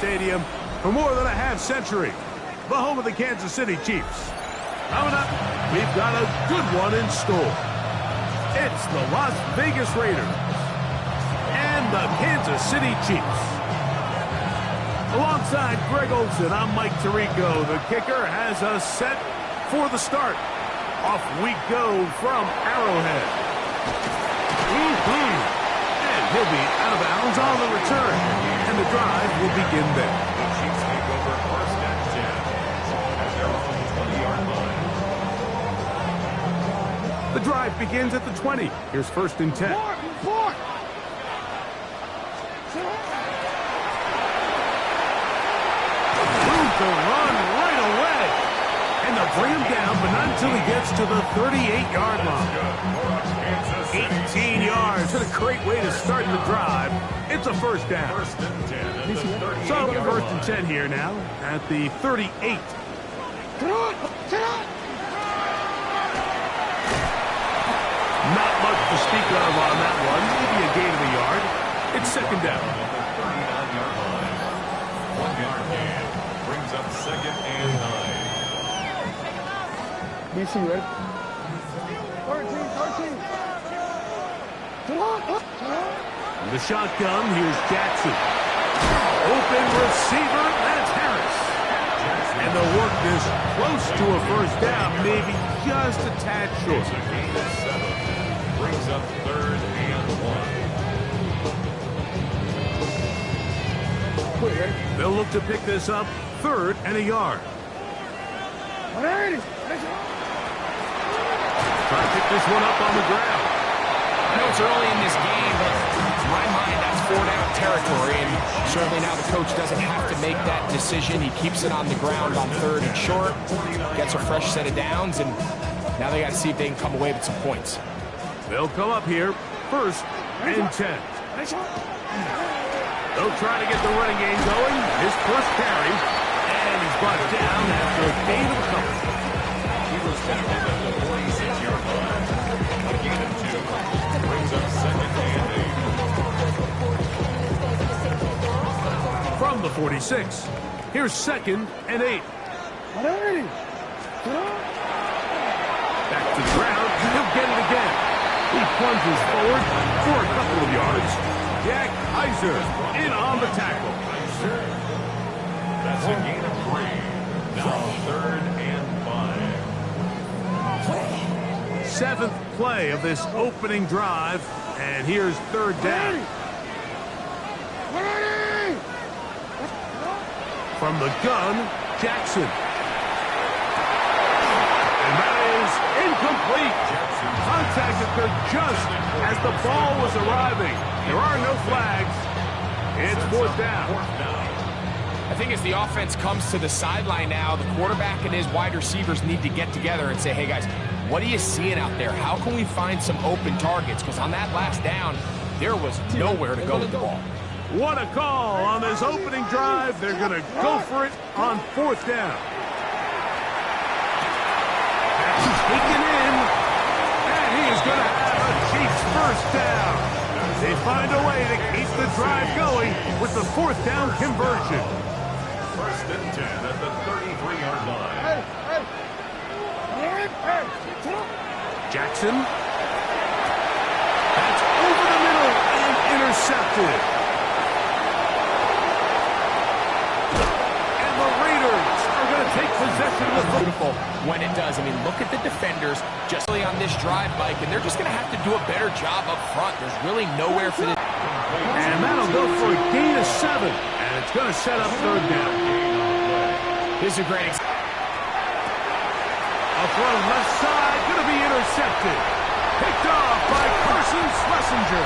Stadium for more than a half-century, the home of the Kansas City Chiefs. Coming up, we've got a good one in store. It's the Las Vegas Raiders and the Kansas City Chiefs. Alongside Greg Olsen, I'm Mike Tirico. The kicker has us set for the start. Off we go from Arrowhead. And he'll be out of bounds on the return. And the drive will begin there. The Chiefs take over first and 10 as they're on the 20-yard line. The drive begins at the 20. Here's first and 10. Room to run right away. And they'll bring him down, but not until he gets to the 38-yard line. 18 yards. What a great way to start the drive. It's a first down. First and 10 at the 38 So first and 10 here now at the 38. Not much to speak of on that one. Maybe a gain of a yard. It's second down. 39-yard line. 1-yard gain brings up second and 9. DC, ready? 13. The shotgun, here's Jackson. Open receiver, that's Harris. And they'll work this close to a first down, maybe just a tad short. It's a gain of 7. Brings up third and 1. They'll look to pick this up, third and a yard. Try to pick this one up on the ground. I know it's early in this game, but to my mind, that's 4-down territory, and certainly now the coach doesn't have to make that decision. He keeps it on the ground on third and short, gets a fresh set of downs, and now they got to see if they can come away with some points. They'll come up here, first and 10. They'll try to get the running game going. His first carry, and he's brought down after a gain of a couple. He was tackled at the 46-yard line. A gain of 2. Brings up second and 8. From the 46, here's second and 8. Back to the ground, he'll get it again. He plunges forward for a couple of yards. Jack Heiser in on the tackle. That's a gain of 3. Now third and 5. Seventh play of this opening drive, and here's third down. From the gun, Jackson. And that is incomplete. Contact occurred just as the ball was arriving. There are no flags. It's fourth down. I think as the offense comes to the sideline now, the quarterback and his wide receivers need to get together and say, hey, guys, what are you seeing out there? How can we find some open targets? Because on that last down, there was nowhere to go with the ball. What a call on this opening drive. They're going to go for it on fourth down. That's taken in, and he is going to have a Chiefs first down. They find a way to keep the drive going with the fourth down conversion. First and 10 at the 33-yard line. Jackson. That's over the middle and intercepted. And the Raiders are going to take possession of the Beautiful when it does. I mean, look at the defenders just really on this drive, Mike, and they're just going to have to do a better job up front. There's really nowhere for this. And that'll go for a gain of 7. And it's going to set up third down. This is a great example. A throw left side, going to be intercepted. Picked off by Carson Schlesinger.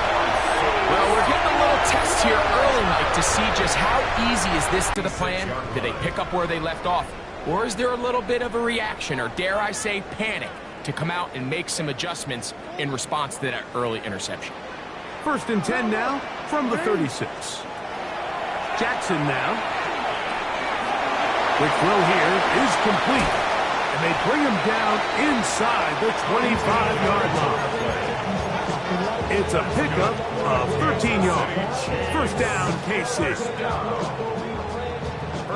Well, we're getting a little test here early, Mike, to see just how easy is this to the plan. Did they pick up where they left off? Or is there a little bit of a reaction, or dare I say panic, to come out and make some adjustments in response to that early interception? First and 10 now from the 36. Jackson now. Quick throw here is complete. And they bring him down inside the 25-yard line. It's a pickup of 13 yards. First down, KC.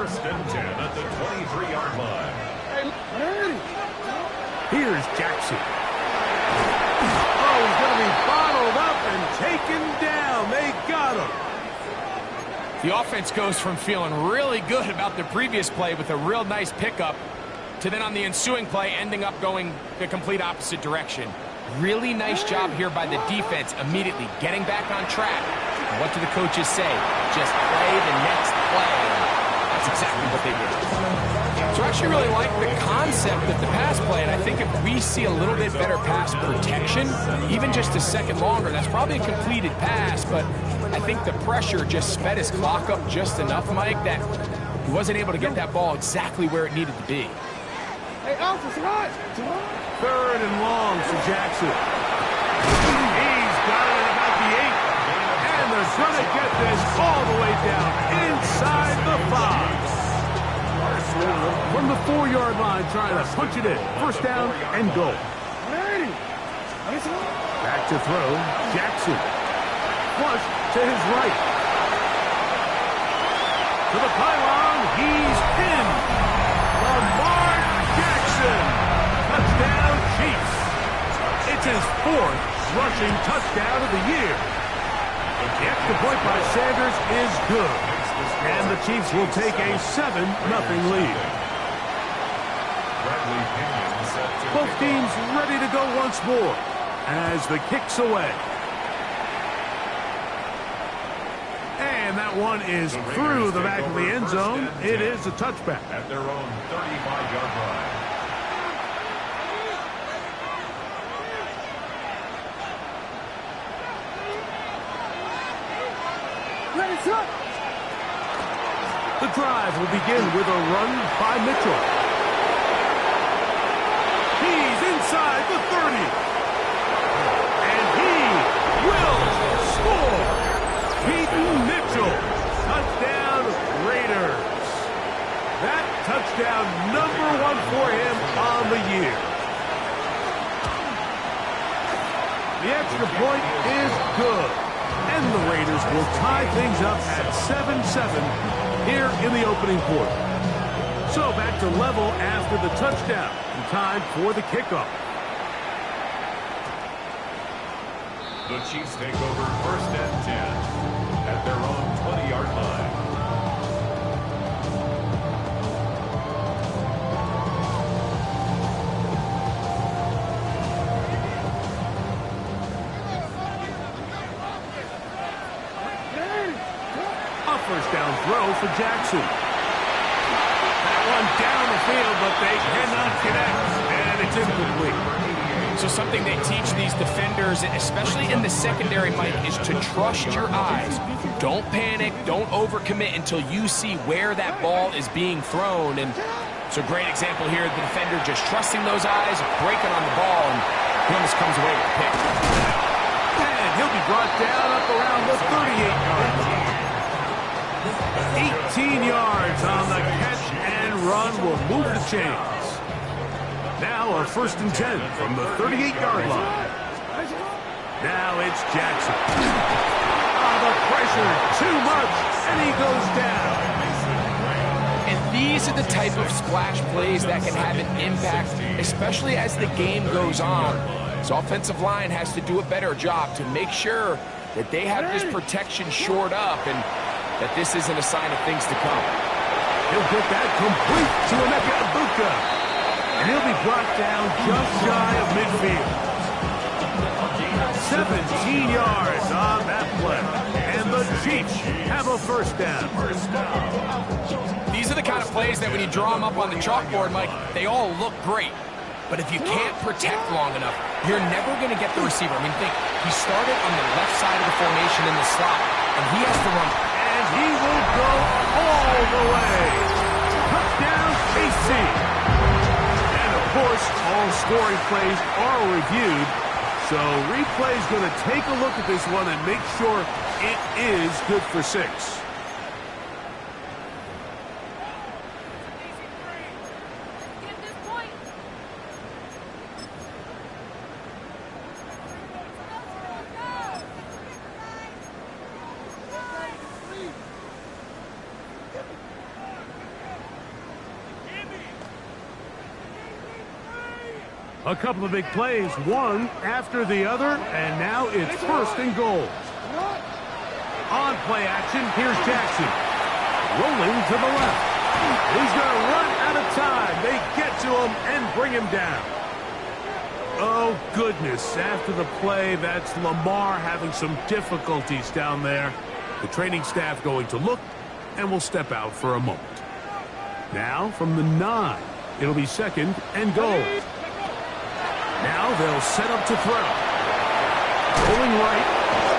First and 10 at the 23-yard line. Here's Jackson. Oh, he's going to be bottled up and taken down. They got him. The offense goes from feeling really good about the previous play with a real nice pickup to then on the ensuing play ending up going the complete opposite direction. Really nice job here by the defense immediately getting back on track. And what do the coaches say? Just play the next play. That's exactly what they did. So I actually really like the concept of the pass play, and I think if we see a little bit better pass protection, even just a second longer, that's probably a completed pass, but I think the pressure just sped his clock up just enough, Mike, that he wasn't able to get that ball exactly where it needed to be. Hey, third and long for Jackson. He's got it at about the 8. And they're going to get this all the way down inside the 5. From the 4-yard line, trying to punch it in. First down and goal. Back to throw, Jackson. Flush to his right. To the pylon, he's in. Lamar Jackson. Touchdown, Chiefs. It's his 4th rushing touchdown of the year. The extra point by Sanders is good. And the Chiefs will take a 7-0 lead. Both teams ready to go once more as the kick's away. And that one is through the back of the end zone. It is a touchback. At their own 35-yard line. The drive will begin with a run by Mitchell. He's inside the 30. And he will score. Peyton Mitchell. Touchdown, Raiders. That touchdown number 1 for him on the year. The extra point is good. And the Raiders will tie things up at 7-7 here in the opening quarter. So back to level after the touchdown. And time for the kickoff. The Chiefs take over first and 10 at their own 20-yard line. First down throw for Jackson. That one down the field, but they cannot connect, and it's incomplete. So something they teach these defenders, especially in the secondary, Mike, is to trust your eyes. Don't panic, don't overcommit until you see where that ball is being thrown. And it's a great example here, the defender just trusting those eyes, breaking on the ball, and he almost comes away with a pick. And he'll be brought down up around the 38-yard line. 18 yards on the catch and run will move the chains. Now a first and 10 from the 38-yard line. Now it's Jackson. Oh, the pressure, too much, and he goes down. And these are the type of splash plays that can have an impact, especially as the game goes on. This offensive line has to do a better job to make sure that they have this protection shored up and that this isn't a sign of things to come. He'll get that complete to Emeka Ibuka. And he'll be brought down just shy of midfield. 17 yards on that play. And the Chiefs have a first down. These are the kind of plays that when you draw them up on the chalkboard, Mike, they all look great. But if you can't protect long enough, you're never going to get the receiver. I mean, think, he started on the left side of the formation in the slot, and he has to run. And he will go all the way. Touchdown, KC. And, of course, all scoring plays are reviewed. So replay's going to take a look at this one and make sure it is good for 6. A couple of big plays, one after the other, and now it's first and goal. On play action, here's Jackson. Rolling to the left. He's going to run out of time. They get to him and bring him down. Oh, goodness. After the play, that's Lamar having some difficulties down there. The training staff going to look, and will step out for a moment. Now, from the 9, it'll be second and goal. Now they'll set up to throw. Rolling right.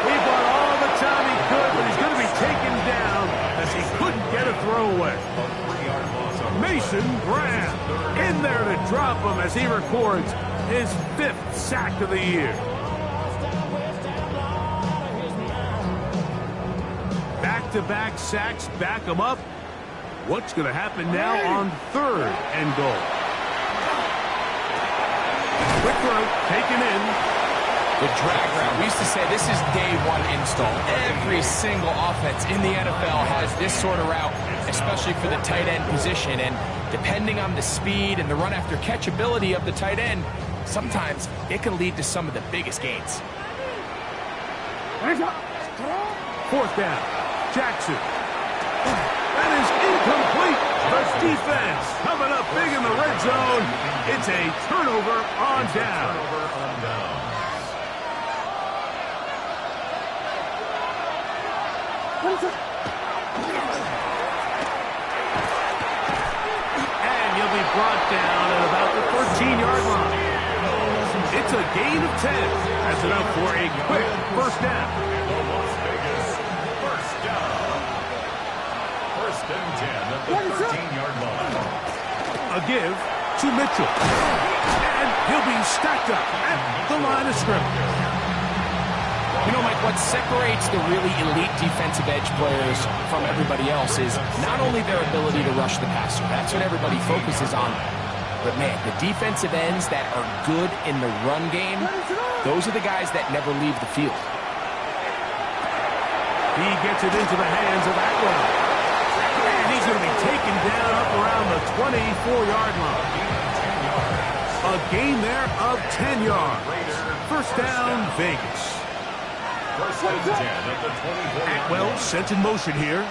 He bought all the time he could, but he's going to be taken down as he couldn't get a throw away. Mason Graham in there to drop him as he records his 5th sack of the year. Back-to-back sacks back him up. What's going to happen now on 3rd and goal? Quick throw, taken in. The drag route. We used to say this is day 1 install. Every single offense in the NFL has this sort of route, especially for the tight end position. And depending on the speed and the run after catch ability of the tight end, sometimes it can lead to some of the biggest gains. 4th down. Jackson. That is incomplete. The defense coming up big in the red zone. It's a turnover on down. And he'll be brought down at about the 13-yard line. It's a gain of 10. That's enough for a quick first down. First and 10 at the 13-yard line. A give to Mitchell. And he'll be stacked up at the line of scrimmage. You know, Mike, what separates the really elite defensive edge players from everybody else is not only their ability to rush the passer. That's what everybody focuses on. But, man, the defensive ends that are good in the run game, those are the guys that never leave the field. He gets it into the hands of Atwell. And he's going to be taken down up around the 24-yard line. A gain there of 10 yards. First down, Vegas. First and 10 at the 24. Atwell sent in motion here.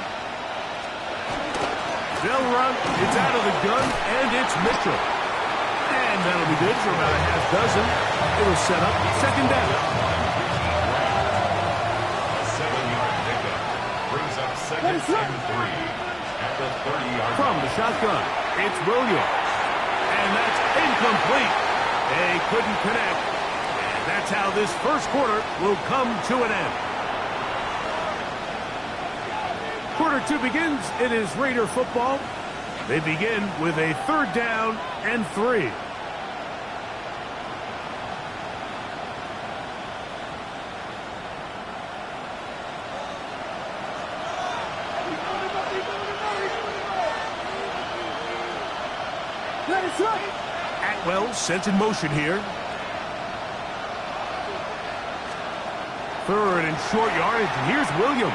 They'll run. It's out of the gun, and it's Mitchell. And that'll be good for about a half dozen. It'll set up second down. A 7-yard pickup brings up second and 3 at the 30-yard From the shotgun, it's Williams. And that's incomplete. They couldn't connect. And that's how this first quarter will come to an end. Quarter 2 begins. It is Raider football. They begin with a 3rd down and 3. Atwell sent in motion here. 3rd and short yardage. Here's Williams.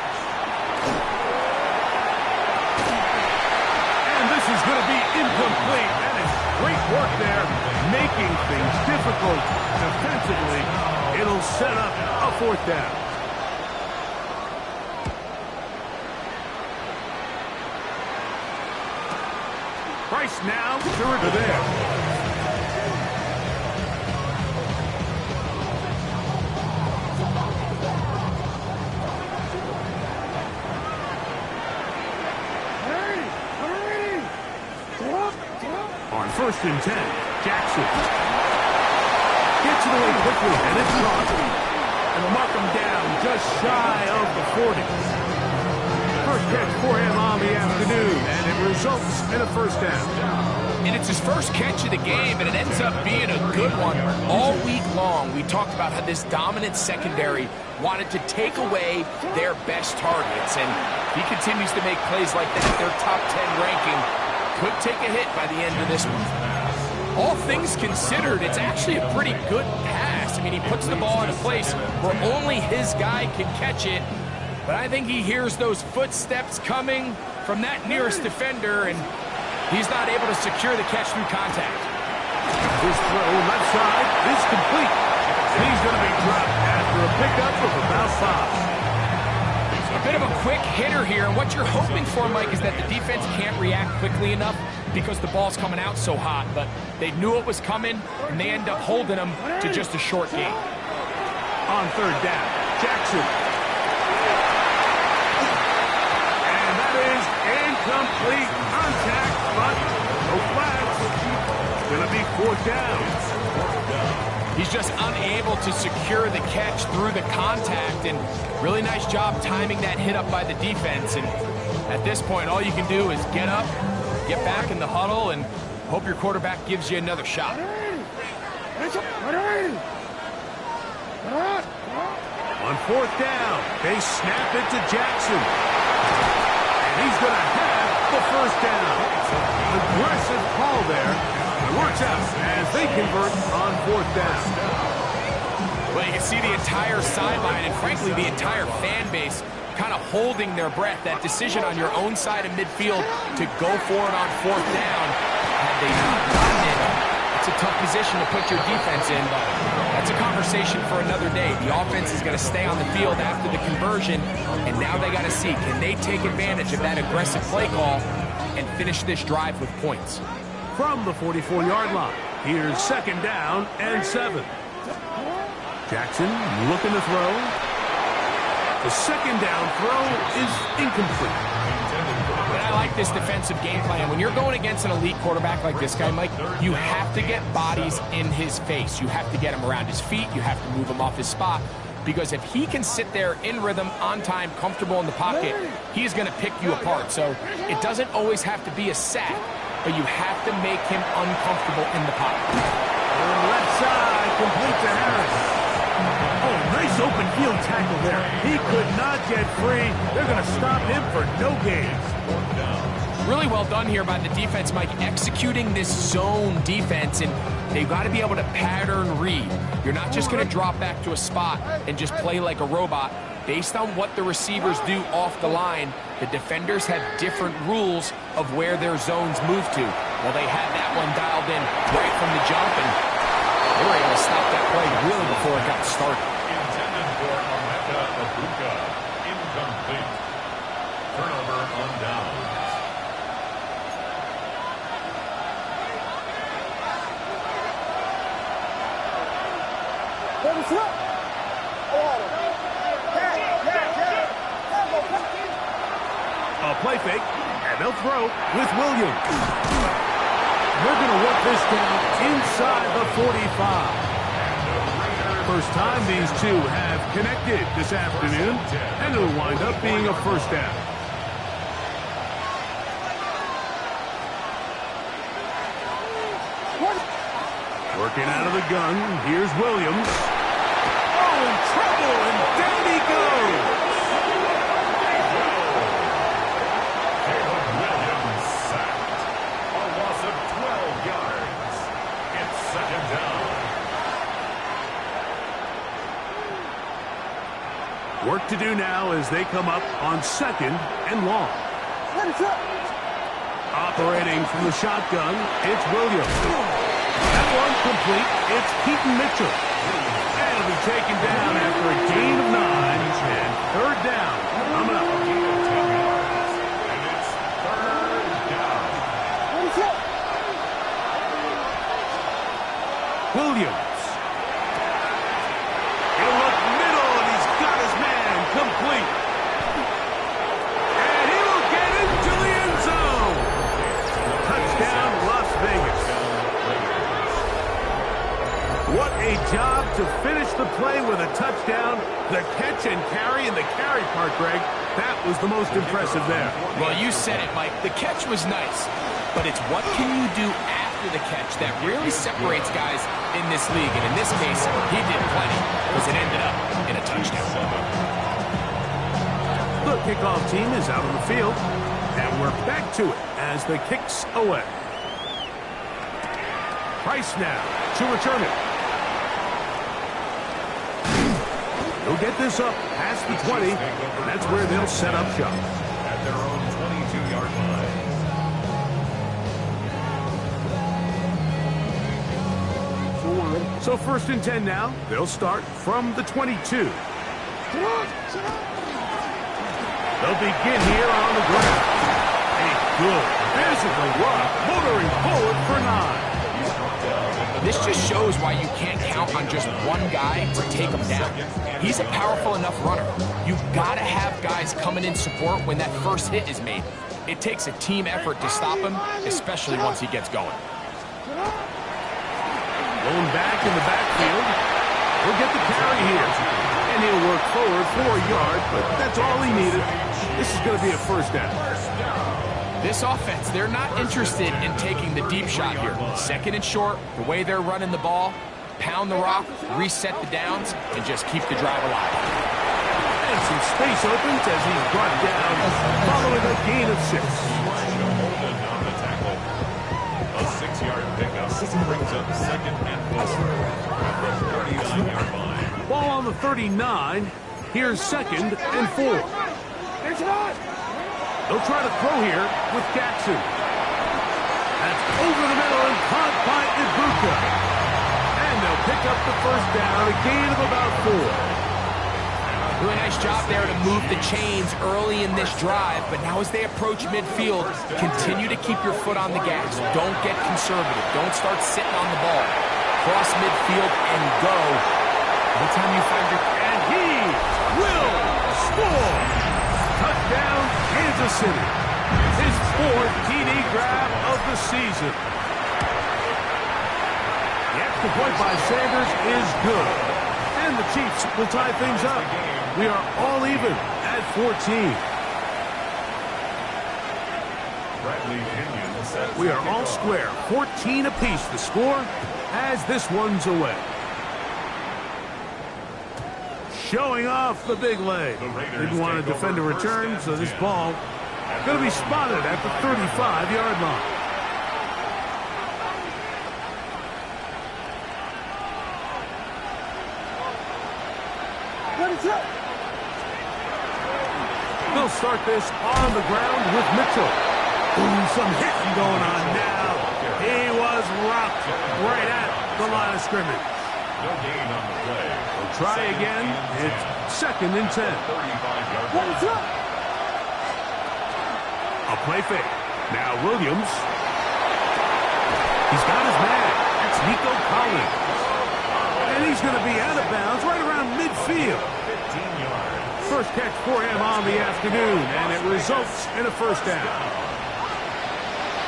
And this is going to be incomplete. That is great work there, making things difficult defensively. It'll set up a 4th down. Price now to there. On 1st and 10, Jackson gets it away quickly, and it's caught. And they'll mark him down just shy of the 40. First catch for him on the afternoon, and it results in a first down. And it's his first catch of the game, and it ends up being a good one. All week long, we talked about how this dominant secondary wanted to take away their best targets, and he continues to make plays like that. Their top 10 ranking could take a hit by the end of this one. All things considered, it's actually a pretty good pass. I mean, he puts the ball in a place where only his guy can catch it, but I think he hears those footsteps coming from that nearest defender, and he's not able to secure the catch through contact. His throw left side is complete. And he's going to be dropped after a pickup of about 5. A bit of a quick hitter here, and what you're hoping for, Mike, is that the defense can't react quickly enough because the ball's coming out so hot, but they knew it was coming, and they end up holding them to just a short game. On third down, Jackson. And that is incomplete contact, but no flags. It's going to be fourth down. He's just unable to secure the catch through the contact, and really nice job timing that hit up by the defense. And at this point, all you can do is get up, get back in the huddle, and hope your quarterback gives you another shot. On fourth down, they snap it to Jackson. And he's going to have the first down. Aggressive call there. It works out as they convert on fourth down. Well, you can see the entire sideline and, frankly, the entire fan base kind of holding their breath. That decision on your own side of midfield to go for it on fourth down, had they not gotten it, it's a tough position to put your defense in, but that's a conversation for another day. The offense is going to stay on the field after the conversion, and now they got to see, can they take advantage of that aggressive play call and finish this drive with points? From the 44-yard line, here's second down and 7. Jackson looking to throw. The second down throw is incomplete. But I like this defensive game plan. When you're going against an elite quarterback like this guy, Mike, you have to get bodies in his face. You have to get him around his feet. You have to move him off his spot. Because if he can sit there in rhythm, on time, comfortable in the pocket, he's going to pick you apart. So it doesn't always have to be a sack, but you have to make him uncomfortable in the pocket. On left side, complete to Harris. Oh, nice open field tackle there. He could not get free. They're going to stop him for no gain. Really well done here by the defense, Mike, executing this zone defense, and they've got to be able to pattern read. You're not just going to drop back to a spot and just play like a robot. Based on what the receivers do off the line, the defenders have different rules of where their zones move to. Well, they had that one dialed in right from the jump, and they were able to stop that play really before it got started. Intended for Emeka Egbuka. Incomplete. Turnover on downs. A play fake, and they'll throw with Williams. They're going to work this down inside the 45. First time these two have connected this afternoon, and it'll wind up being a first down. Working out of the gun, here's Williams. Oh, in trouble, and down he goes. Williams sacked. A loss of 12 yards. It's second down. Work to do now as they come up on second and long. Operating from the shotgun, it's Williams. That one complete. It's Keaton Mitchell. And it'll be taken down after a gain of 9 and third down. Coming up. And it's third down. Williams. He'll look middle, and he's got his man complete. And he will get into the end zone. Touchdown, Las Vegas. What a job to finish the play with a touchdown. The catch and carry in the carry part, Greg, that was the most impressive there. Well, you said it, Mike. The catch was nice, but it's what can you do after the catch that really separates guys in this league. And in this case, he did plenty because it ended up in a touchdown. The kickoff team is out on the field, and we're back to it as the kick's away. Price now to return it. They'll get this up past the 20, and that's where they'll set up shop. At their own 22-yard line. So 1st and 10 now. They'll start from the 22. They'll begin here on the ground. A good physical run, motoring forward for 9. This just shows why you can't count on just one guy to take him down. He's a powerful enough runner. You've got to have guys coming in support when that first hit is made. It takes a team effort to stop him, especially once he gets going. Going back in the backfield. He'll get the carry here. And he'll work forward for a yard, but that's all he needed. This is going to be a first down. This offense, they're not interested in taking the deep shot here. 2nd and short, the way they're running the ball, pound the rock, reset the downs, and just keep the drive alive. And some space opens as he's brought down, following a gain of 6. On the tackle. A 6-yard pickup brings up 2nd and 4 at the 39-yard line. Ball on the 39. Here's 2nd and 4. They'll try to throw here with Jackson. That's over the middle and caught by Ibuka. And they'll pick up the first down, a gain of about 4. Really nice job there to move the chains early in this drive, but now as they approach midfield, continue to keep your foot on the gas. Don't get conservative. Don't start sitting on the ball. Cross midfield and go. Anytime you find your... And he will score! Touchdown, Kansas City. His 4th TD grab of the season. The extra point by Sanders is good. And the Chiefs will tie things up. We are all even at 14. We are all square. 14 apiece the score as this one's away. Showing off the big leg. Didn't want to defend a return, so this ball going to be spotted at the 35-yard line. They'll start this on the ground with Mitchell. Ooh, some hitting going on now. He was rocked right at the line of scrimmage. No gain on the play. We'll try again. It's 2nd and 10. A play fake. Now Williams. He's got his man. That's Nico Collins. And he's going to be out of bounds right around midfield. 15 yards. First catch for him on the afternoon, and it results in a first down.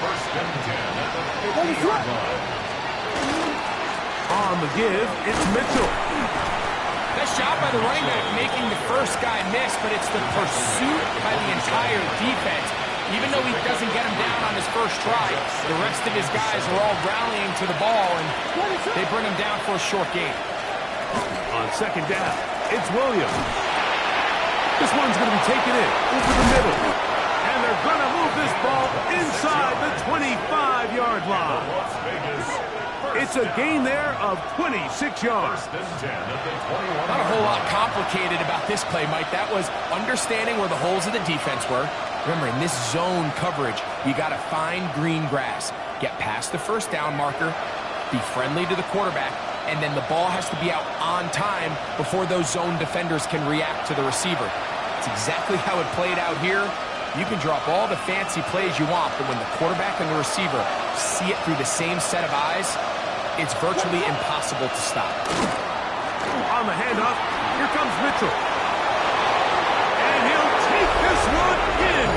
1st and 10 at the 50-yard line. On the give, it's Mitchell. Nice job by the running back making the first guy miss, but it's the pursuit by the entire defense. Even though he doesn't get him down on his first try, the rest of his guys are all rallying to the ball, and they bring him down for a short gain. On 2nd down, it's Williams. This one's going to be taken in over the middle. And they're going to move this ball inside the 25-yard line. Las Vegas. It's a gain there of 26 yards. 1st and 10 at the 21. Not a whole lot complicated about this play, Mike. That was understanding where the holes of the defense were. Remember, in this zone coverage, you got to find green grass. Get past the first down marker, be friendly to the quarterback, and then the ball has to be out on time before those zone defenders can react to the receiver. It's exactly how it played out here. You can drop all the fancy plays you want, but when the quarterback and the receiver see it through the same set of eyes, it's virtually impossible to stop. On the handoff, here comes Mitchell. And he'll take this one in.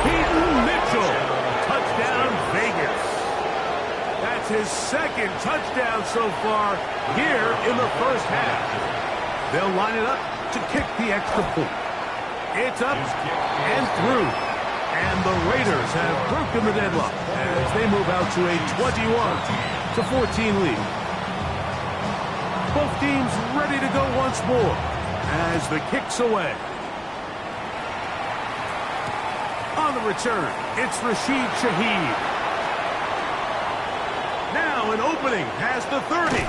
Peyton Mitchell, touchdown Vegas. That's his 2nd touchdown so far here in the first half. They'll line it up to kick the extra point. It's up and through. And the Raiders have broken the deadlock as they move out to a 21-14 lead. Both teams ready to go once more as the kick's away. On the return, it's Rashid Shaheed. Now an opening past the 30.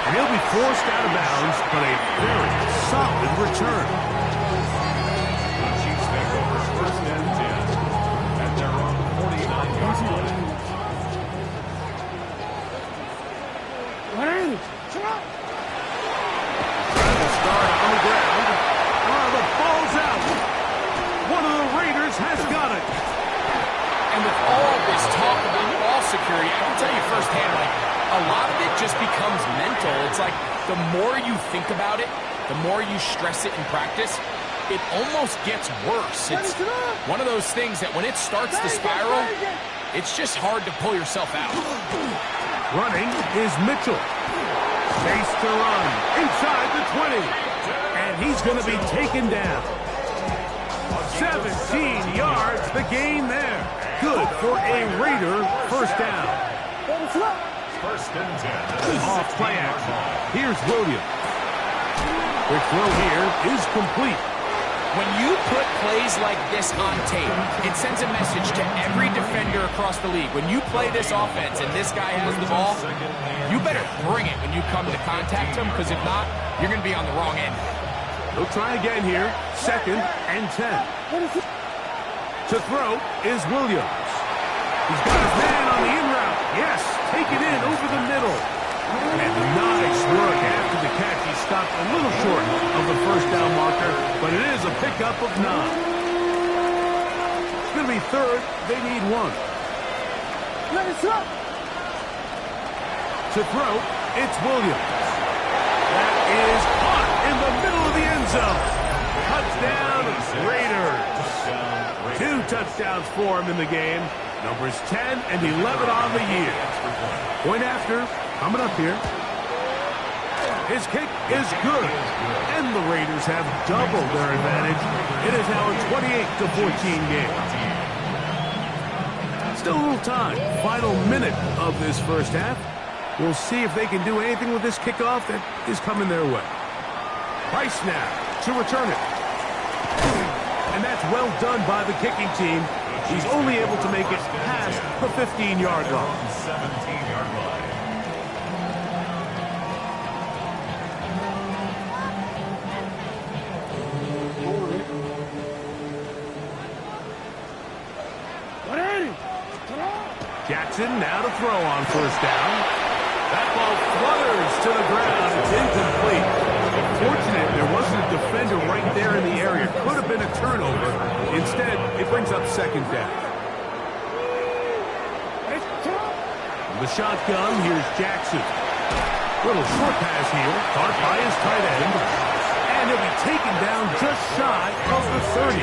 And he'll be forced out of bounds, but a very solid return. The Chiefs take over 1st and 10 at their own 49-yard line. security, I can tell you firsthand, like, a lot of it just becomes mental. It's like the more you think about it, the more you stress it in practice, it almost gets worse. It's one of those things that when it starts to spiral, it's just hard to pull yourself out. Running is Mitchell. Chase to run inside the 20. And he's going to be taken down. 17 yards, the gain there. Good for a Raider first down. First and 10. Off play action. Here's Williams. Quick throw here is complete. When you put plays like this on tape, it sends a message to every defender across the league. When you play this offense and this guy has the ball, you better bring it when you come to contact him, because if not, you're going to be on the wrong end. He'll try again here. Second and 10. To throw is Williams. He's got his man on the in route. Yes, take it in over the middle. And nice work after the catch. He stopped a little short of the first down marker, but it is a pickup of 9. It's going to be third. They need 1. To throw, it's Williams. That is caught in the middle of the end zone. Touchdown, Raiders. 2 touchdowns for him in the game. Numbers 10 and 11 on the year. Point after, coming up here. His kick is good. And the Raiders have doubled their advantage. It is now a 28-14 game. Still a little time. Final minute of this first half. We'll see if they can do anything with this kickoff that is coming their way. Price now to return it. And that's well done by the kicking team. He's only able to make it past the 15-yard line. 17-yard line. Jackson now to throw on first down. That ball flutters to the ground. It's incomplete. Fortunate there wasn't a defender right there in the area. Could have been a turnover. Instead, it brings up second down. The shotgun, here's Jackson. Little short pass here, caught by his tight end. And he'll be taken down just shy of the 30.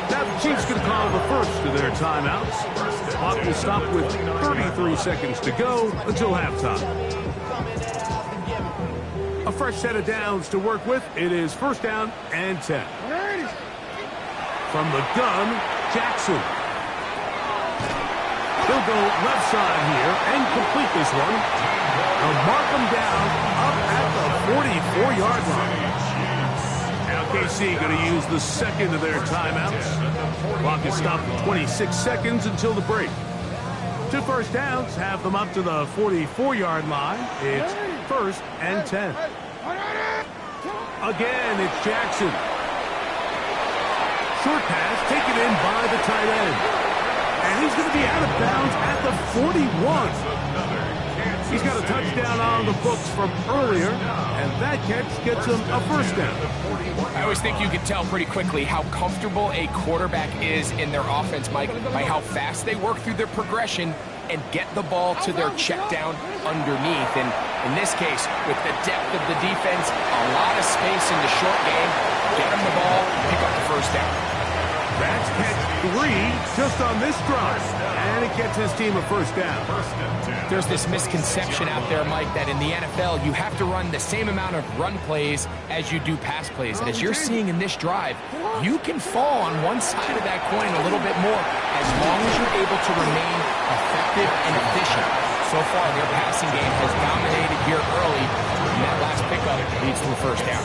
Now the Chiefs going to call the first of their timeouts. Clock will stop with 33 seconds to go until halftime. A fresh set of downs to work with. It is first down and 10. From the gun, Jackson. He'll go left side here and complete this one. They'll mark him down up at the 44-yard line. Now KC going to use the second of their timeouts. Clock is stopped at 26 seconds until the break. 2 first downs have them up to the 44-yard line. It's first and 10. Again, it's Jackson. Short pass taken in by the tight end. And he's going to be out of bounds at the 41. He's got a touchdown on the books from earlier, and that catch gets him a first down. I always think you can tell pretty quickly how comfortable a quarterback is in their offense, Mike, by how fast they work through their progression and get the ball to their check down underneath. And in this case, with the depth of the defense, a lot of space in the short game, get him the ball, pick up the first down. That's catch 3 just on this drive, and it gets his team a first down. There's this misconception out there, Mike, that in the NFL you have to run the same amount of run plays as you do pass plays. And as you're seeing in this drive, you can fall on one side of that coin a little bit more as long as you're able to remain effective and efficient. So far, their passing game has dominated here early, and that last pickup leads to a first down.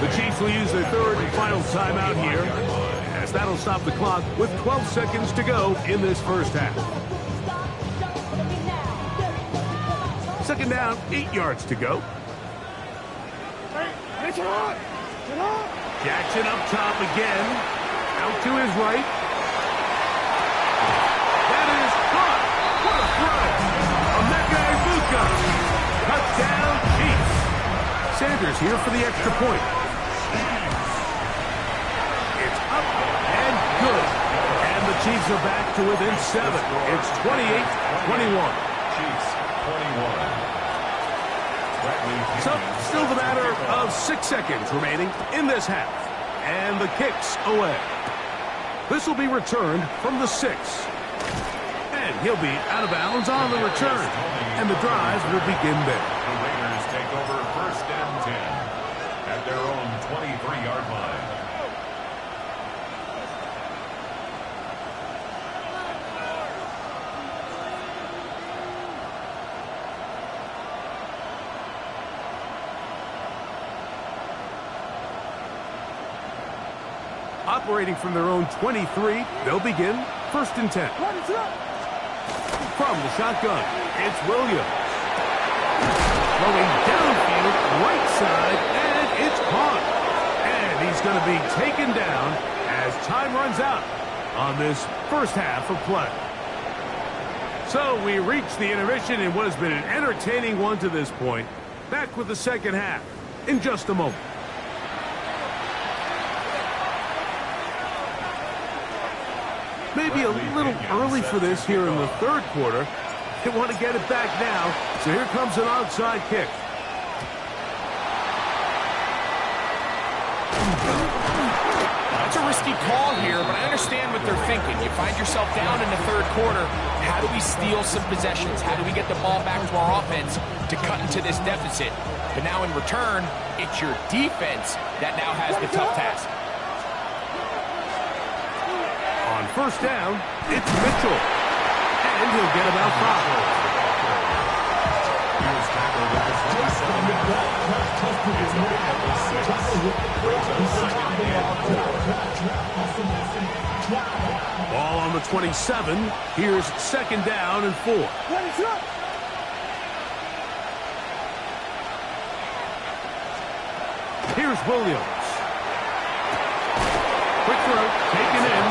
The Chiefs will use their third and final timeout here, as that'll stop the clock with 12 seconds to go in this first half. Second down, 8 yards to go. Jackson up top again. Out to his right. That is caught. What a throw. Emeka Egbuka. Touchdown, Chiefs. Sanders here for the extra point. It's up and good. And the Chiefs are back to within 7. It's 28-21. Chiefs 21. So, still the matter of 6 seconds remaining in this half. And the kick's away. This will be returned from the 6. And he'll be out of bounds on the return. And the drive will begin there. The Raiders take over 1st and 10 at their own 23-yard line. Operating from their own 23, they'll begin 1st and 10. From the shotgun, it's Williams. Throwing downfield, right side, and it's caught. And he's going to be taken down as time runs out on this first half of play. So we reach the intermission in what has been an entertaining one to this point. Back with the second half in just a moment. Maybe a little early for this here in the third quarter. They want to get it back now, so here comes an onside kick. That's a risky call here, but I understand what they're thinking. You find yourself down in the third quarter. How do we steal some possessions? How do we get the ball back to our offense to cut into this deficit? But now in return, it's your defense that now has the tough task. On first down, it's Mitchell. And he'll get about 5. He was tackled at the 47. He's going to get the 6. Brings up 2nd and 4. Ball on the 27. Here's 2nd down and 4. Here's Williams. Quick throw, taken in.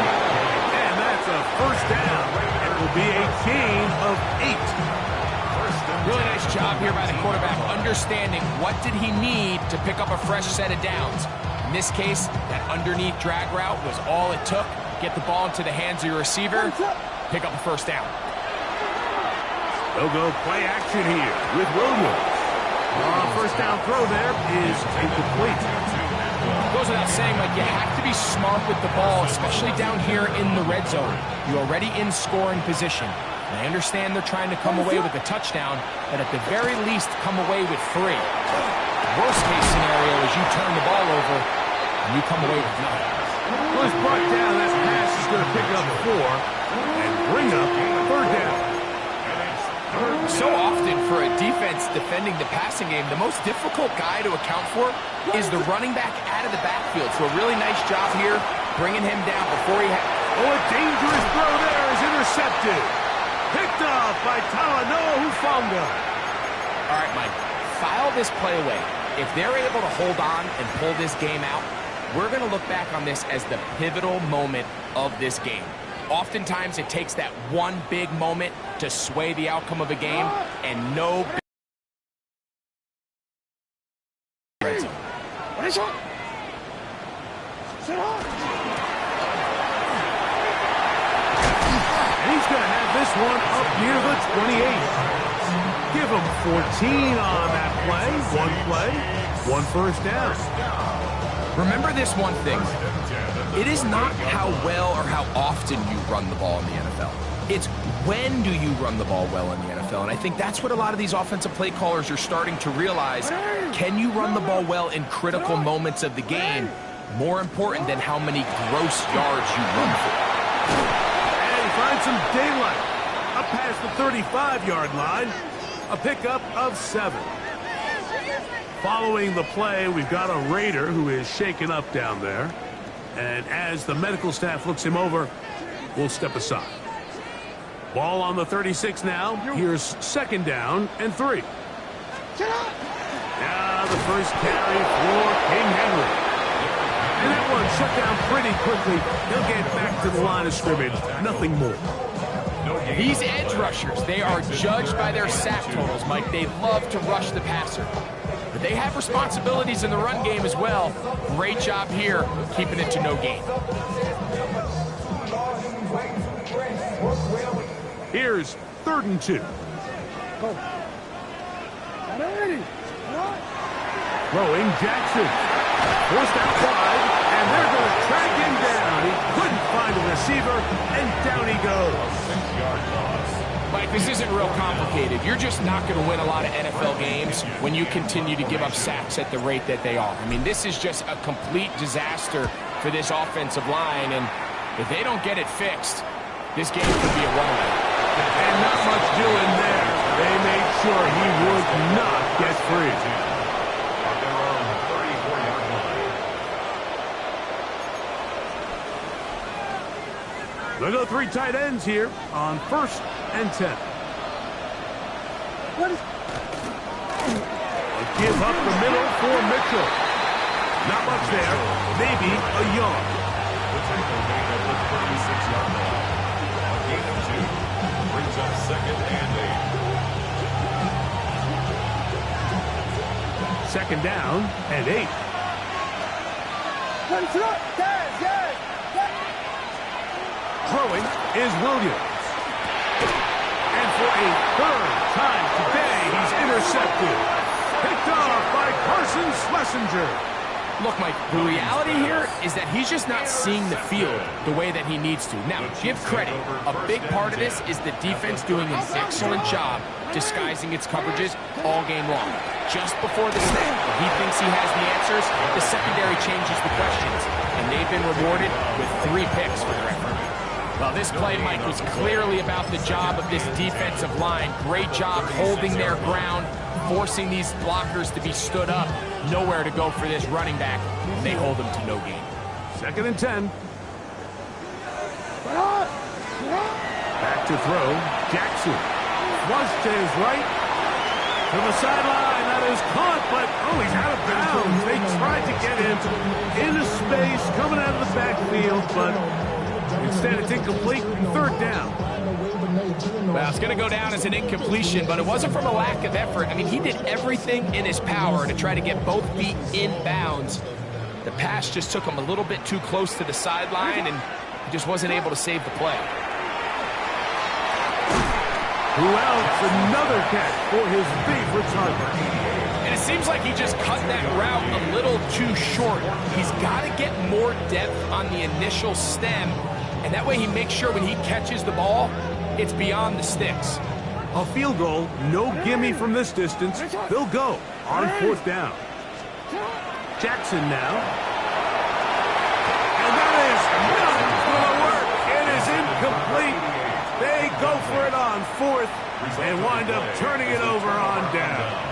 And that's a first down. It will be a gain of 8. Really nice job here by the quarterback, understanding what did he need to pick up a fresh set of downs. In this case, that underneath drag route was all it took. Get the ball into the hands of your receiver, pick up a first down. They'll go play action here with Williams. First down throw there is incomplete. Goes without saying, Mike, you have to be smart with the ball, especially down here in the red zone. You're already in scoring position. And I understand they're trying to come away with a touchdown, but at the very least, come away with 3. Worst case scenario is you turn the ball over and you come away with nothing. Well, it's brought down. That pass is going to pick up 4 and bring up 3rd down. So often for a defense defending the passing game, the most difficult guy to account for is the running back out of the backfield. So a really nice job here bringing him down before he had... Oh, a dangerous throw there is intercepted. Picked up by Talanoa Hufanga. All right, Mike, file this play away. If they're able to hold on and pull this game out, we're going to look back on this as the pivotal moment of this game. Oftentimes, it takes that one big moment to sway the outcome of a game, and no... And he's going to have this one up near the 28. Give him 14 on that play, 1 first down. Remember this one thing. It is not how well or how often you run the ball in the NFL. It's when do you run the ball well in the NFL. And I think that's what a lot of these offensive play callers are starting to realize. Can you run the ball well in critical moments of the game? More important than how many gross yards you run for. And he finds some daylight. Up past the 35-yard line. A pickup of 7. Following the play, we've got a Raider who is shaken up down there. And as the medical staff looks him over, we'll step aside. Ball on the 36 now. Here's 2nd down and 3. Now the first carry for King Henry. And that one shut down pretty quickly. He'll get back to the line of scrimmage. Nothing more. These edge rushers, they are judged by their sack totals, Mike. They love to rush the passer. But they have responsibilities in the run game as well. Great job here, keeping it to no gain. Here's 3rd and 2. Throwing Jackson. Forced out wide, and they're going to track him down. He couldn't find a receiver, and down he goes. 6-yard loss. Mike, this isn't real complicated. You're just not going to win a lot of NFL games when you continue to give up sacks at the rate that they are. I mean, this is just a complete disaster for this offensive line, and if they don't get it fixed, this game could be a runaway. And not much doing there. They made sure he would not get free. At their own 34-yard line. They'll go 3 tight ends here on 1st and 10. A give up the middle for Mitchell. Not much there. Maybe a yard. The tackle made at the 36-yard line. A gain of 2. Brings up 2nd and 8. 2nd down and 8. Throwing is Williams. And for a 3rd time today, he's intercepted. Picked off by Carson Schlesinger. Look, Mike, the reality here is that he's just not seeing the field the way that he needs to. Now, give credit. A big part of this is the defense doing an excellent job disguising its coverages all game long. Just before the snap, he thinks he has the answers, the secondary changes the questions, and they've been rewarded with 3 picks for their effort. Well, this play, Mike, was clearly about the job of this defensive line. Great job holding their ground, forcing these blockers to be stood up. Nowhere to go for this running back. They hold him to no gain. 2nd and 10. Back to throw. Jackson. Flush to his right. To the sideline. That is caught, but he's out of bounds. They tried to get him into space, coming out of the backfield, but instead it's incomplete. 3rd down. Well, it's going to go down as an incompletion, but it wasn't from a lack of effort. I mean, he did everything in his power to try to get both feet in bounds. The pass just took him a little bit too close to the sideline, and he just wasn't able to save the play. Who else? Another catch for his favorite target. And it seems like he just cut that route a little too short. He's got to get more depth on the initial stem, and that way he makes sure when he catches the ball, it's beyond the sticks. A field goal, no gimme from this distance. They'll go on 4th down. Jackson now. And that is not going to work. It is incomplete. They go for it on 4th and wind up turning it over on down.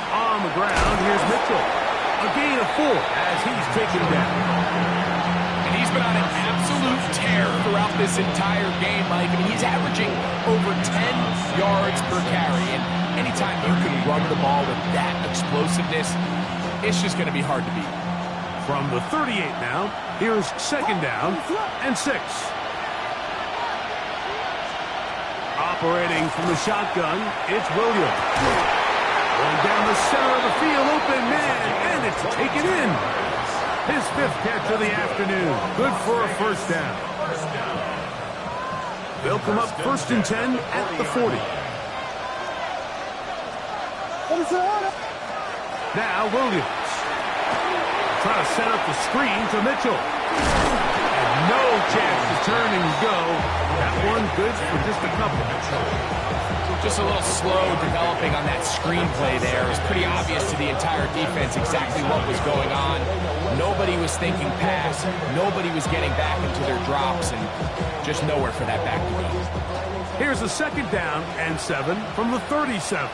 On the ground, here's Mitchell. A gain of 4 as he's taken down. And he's been on an absolute tear throughout this entire game, Mike. I mean, he's averaging over 10 yards per carry. And anytime you can run the ball with that explosiveness, it's just going to be hard to beat. From the 38 now, here's 2nd down and 6. Operating from the shotgun, it's Williams. Going down the center of the field, open man, and it's taken in. His 5th catch of the afternoon. Good for a 1st down. They'll come up 1st and 10 at the 40. Now Williams. Trying to set up the screen to Mitchell. And no chance to turn and go. That one good for just a couple. Just a little slow developing on that screenplay there. It was pretty obvious to the entire defense exactly what was going on. Nobody was thinking pass. Nobody was getting back into their drops, and just nowhere for that back to go. Here's a 2nd down and 7 from the 37.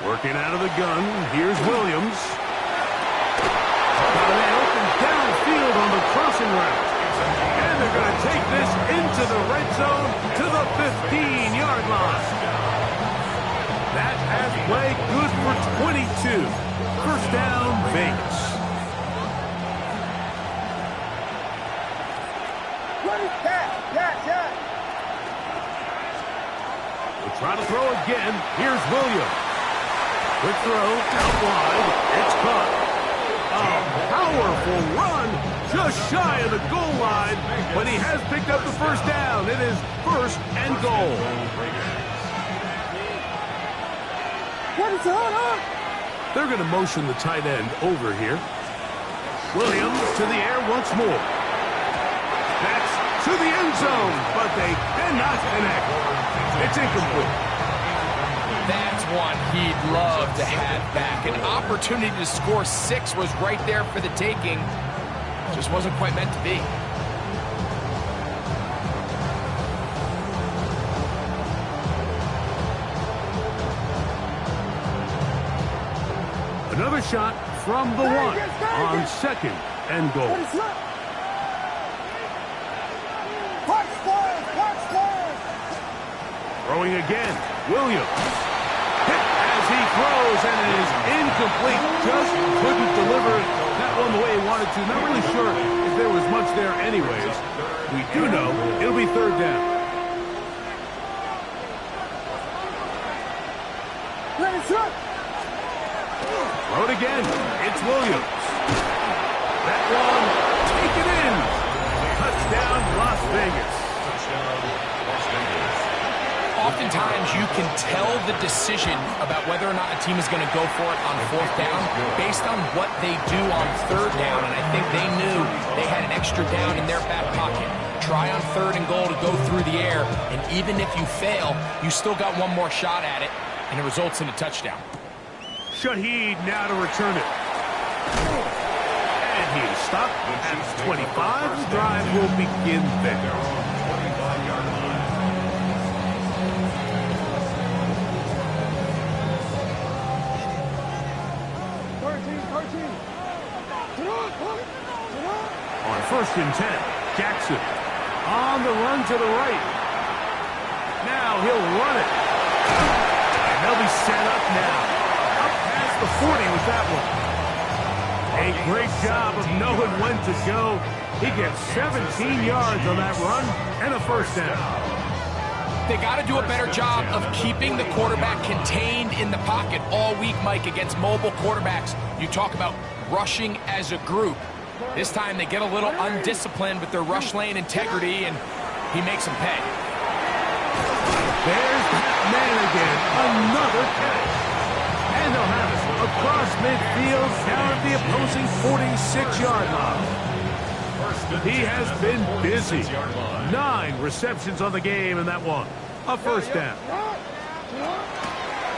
Working out of the gun, here's Williams. Got a man open downfield on the crossing route. And they're going to take this into the red zone to the 15-yard line. That has play good for 22. 1st down, Vegas. We'll try to throw again. Here's Williams. Quick throw, out wide. It's caught. A powerful run, just shy of the goal line, but he has picked up the first down. It is first and goal. They're going to motion the tight end over here. Williams to the air once more. That's to the end zone, but they cannot connect. It's incomplete. That's one he'd love to have back. An opportunity to score 6 was right there for the taking. Just wasn't quite meant to be. Another shot from the one on second and goal. Throwing again, Williams. Hit as he throws, and it is incomplete. Just couldn't deliver that one the way he wanted to. Not really sure if there was much there anyways. We do know it'll be third down. Throw it again. It's Williams. That one, take it in. Touchdown, Las Vegas. Oftentimes, you can tell the decision about whether or not a team is going to go for it on fourth down based on what they do on third down, and I think they knew they had an extra down in their back pocket. Try on third and goal to go through the air, and even if you fail, you still got one more shot at it, and it results in a touchdown. Shaheed now to return it. And he is stopped at 25. The drive will begin there. 25-yard line. On first and 10, Jackson on the run to the right. Now he'll run it. And they'll be set up now. Up past the 40 with that one. A great job of knowing when to go. He gets 17 yards on that run and a first down. They got to do a better job of keeping the quarterback contained in the pocket all week, Mike, against mobile quarterbacks. You talk about rushing as a group. This time they get a little undisciplined with their rush lane integrity, and he makes them pay. There's that man again. Another catch. And they'll have it across midfield down at the opposing 46-yard line. He has been busy. 9 receptions on the game in that one. A first down.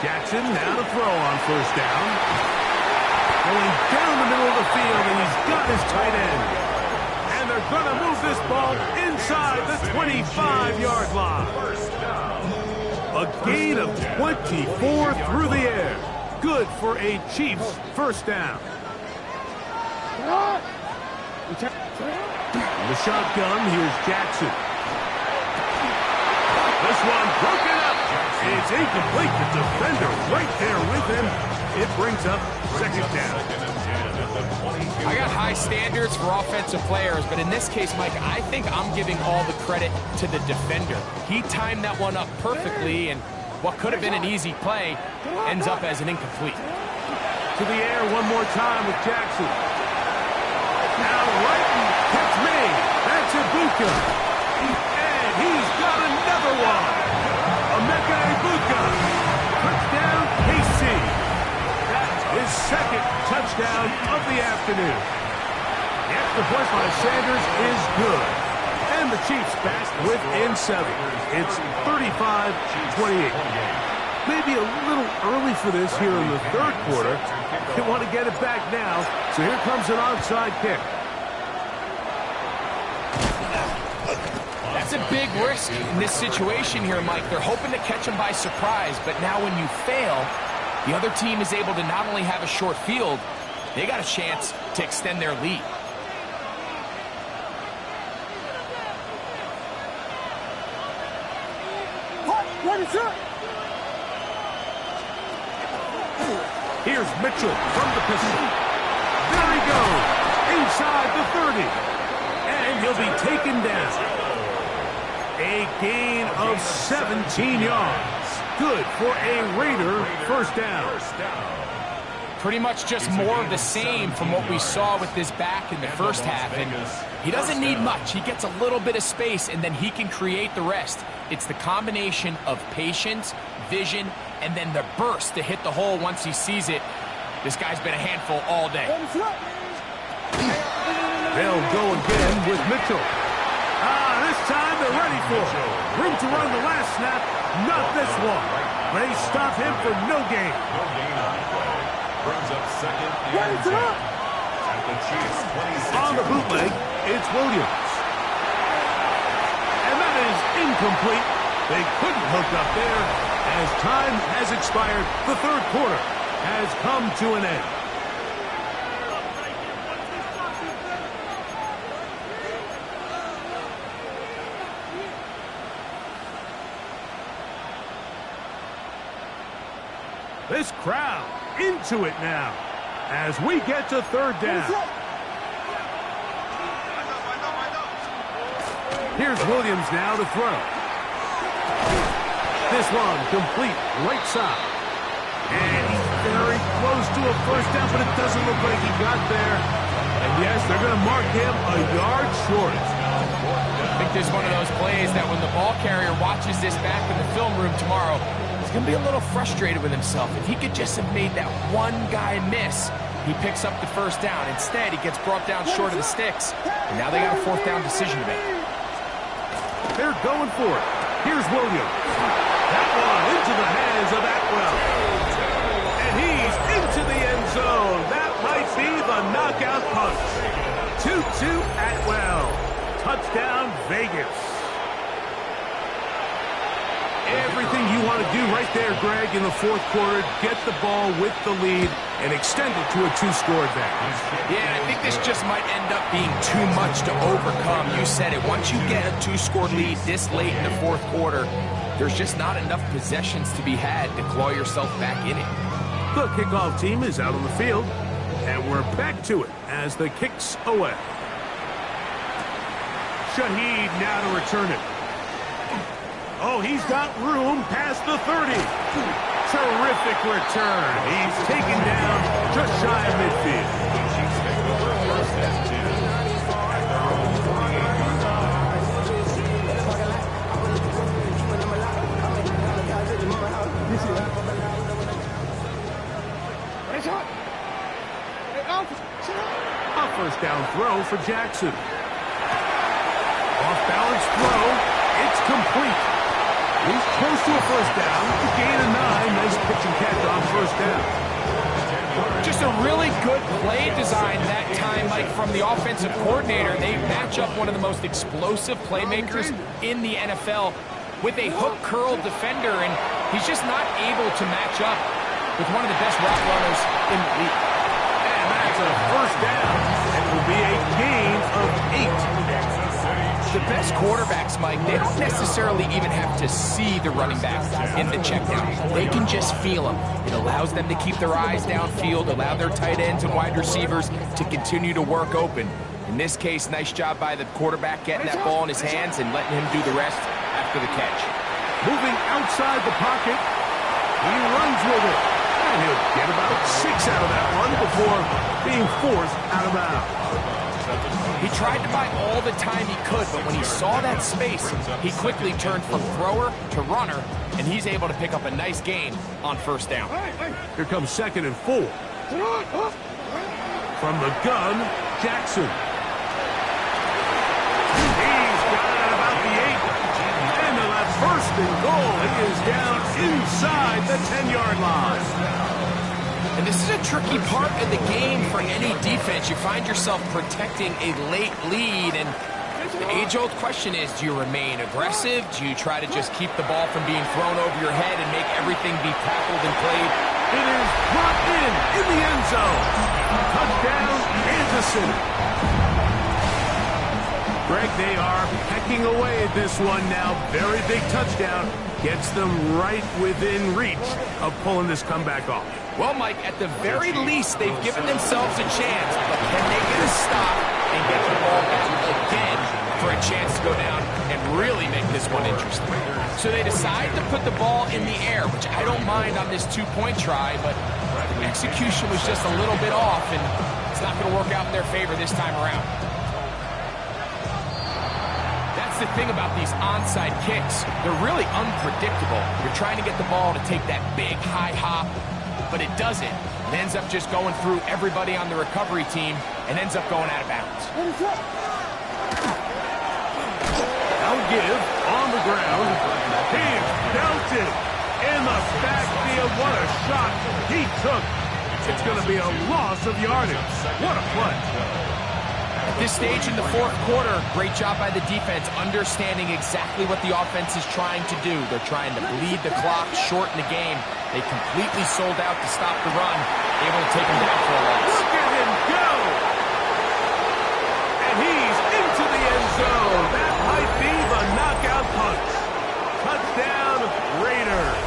Jackson now to throw on first down. Going down the middle of the field, and he's got his tight end. And they're going to move this ball inside the 25-yard line. A gain of 24 through the air. Good for a Chiefs first down. In the shotgun, here's Jackson. This one broken up. It's incomplete. The defender right there with him. It brings up second down. I got high standards for offensive players, but in this case, Mike, I think I'm giving all the credit to the defender. He timed that one up perfectly, and what could have been an easy play ends up as an incomplete. To the air one more time with Jackson. Now right, catch me. That's Ibuka. And he's got another one. Emeka Ibuka. Touchdown, KC. That's his second touchdown of the afternoon. The extra point by Sanders is good. And the Chiefs back within 7. It's 35-28. Maybe a little early for this here in the third quarter. They want to get it back now, so here comes an onside kick. That's a big risk in this situation here, Mike. They're hoping to catch him by surprise, but now when you fail, the other team is able to not only have a short field, they got a chance to extend their lead. Here's Mitchell from the pistol. There he goes, inside the 30. And he'll be taken down. A gain of 17 yards. Good for a Raider first down. Pretty much just more of the same from what we saw with this back in the first half. And he doesn't need much. He gets a little bit of space, and then he can create the rest. It's the combination of patience, vision, and then the burst to hit the hole once he sees it. This guy's been a handful all day. They'll go again with Mitchell. This time they're ready for it. Room to run the last snap. Not this one. They stop him for no gain. No gain on the play. Brings up second and 10. At the Chiefs 26. On the bootleg, it's Williams. And that is incomplete. They couldn't hook up there. As time has expired, the third quarter has come to an end. This crowd into it now as we get to third down. Here's Williams now to throw. This one complete right side. And he's very close to a first down, but it doesn't look like he got there. And yes, they're going to mark him a yard short. I think there's one of those plays that when the ball carrier watches this back in the film room tomorrow, he's going to be a little frustrated with himself. If he could just have made that one guy miss, he picks up the first down. Instead, he gets brought down short of the sticks. And now they got a fourth down decision to make. They're going for it. Here's Williams. That one into the hands of Atwell. And he's into the end zone. That might be the knockout punch. 2-2 Atwell. Touchdown, Vegas. Everything you want to do right there, Greg, in the fourth quarter. Get the ball with the lead and extend it to a two-score advantage. Yeah, I think this just might end up being too much to overcome. You said it. Once you get a two-score lead this late in the fourth quarter, there's just not enough possessions to be had to claw yourself back in it. The kickoff team is out on the field, and we're back to it as the kick's away. Shaheed now to return it. Oh, he's got room past the 30. Terrific return. He's taken down just shy of midfield. Chiefs take over first and 10. At their own 48-yard line. A first down throw for Jackson. Off-balance throw. It's complete. He's close to a first down. A gain of 9. Nice pitch and catch on first down. Just a really good play design that time, Mike, from the offensive coordinator. They match up one of the most explosive playmakers in the NFL with a hook curl defender, and he's just not able to match up with one of the best route runners in the league. And that's a first down. It will be a gain of 8. The best quarterbacks, Mike, they don't necessarily even have to see the running back in the check down. They can just feel him. It allows them to keep their eyes downfield, allow their tight ends and wide receivers to continue to work open. In this case, nice job by the quarterback getting that ball in his hands and letting him do the rest after the catch. Moving outside the pocket, he runs with it. And he'll get about 6 out of that one before being forced out of bounds. He tried to buy all the time he could, but when he saw that space, he quickly turned from thrower to runner, and he's able to pick up a nice gain on first down. Here comes 2nd and 4. From the gun, Jackson. He's got it at about the 8. And they'll have first and goal. He is down inside the 10-yard line. And this is a tricky part of the game for any defense. You find yourself protecting a late lead, and the age-old question is, do you remain aggressive? Do you try to just keep the ball from being thrown over your head and make everything be tackled and played? It is brought in the end zone. Touchdown, Kansas City. Greg, they are pecking away at this one now. Very big touchdown. Gets them right within reach of pulling this comeback off. Well, Mike, at the very least, they've given themselves a chance, but can they get a stop and get the ball back again for a chance to go down and really make this one interesting. So they decide to put the ball in the air, which I don't mind on this two-point try, but execution was just a little bit off, and it's not going to work out in their favor this time around. That's the thing about these onside kicks. They're really unpredictable. You're trying to get the ball to take that big high hop, but it doesn't. It ends up just going through everybody on the recovery team and ends up going out of bounds. Now give on the ground. He's belted in the backfield. What a shot he took. It's going to be a loss of yardage. What a play. At this stage in the fourth quarter, great job by the defense, understanding exactly what the offense is trying to do. They're trying to bleed the clock, shorten the game. They completely sold out to stop the run, able to take him down for a loss. Look at him go! And he's into the end zone. That might be the knockout punch. Touchdown, Raiders.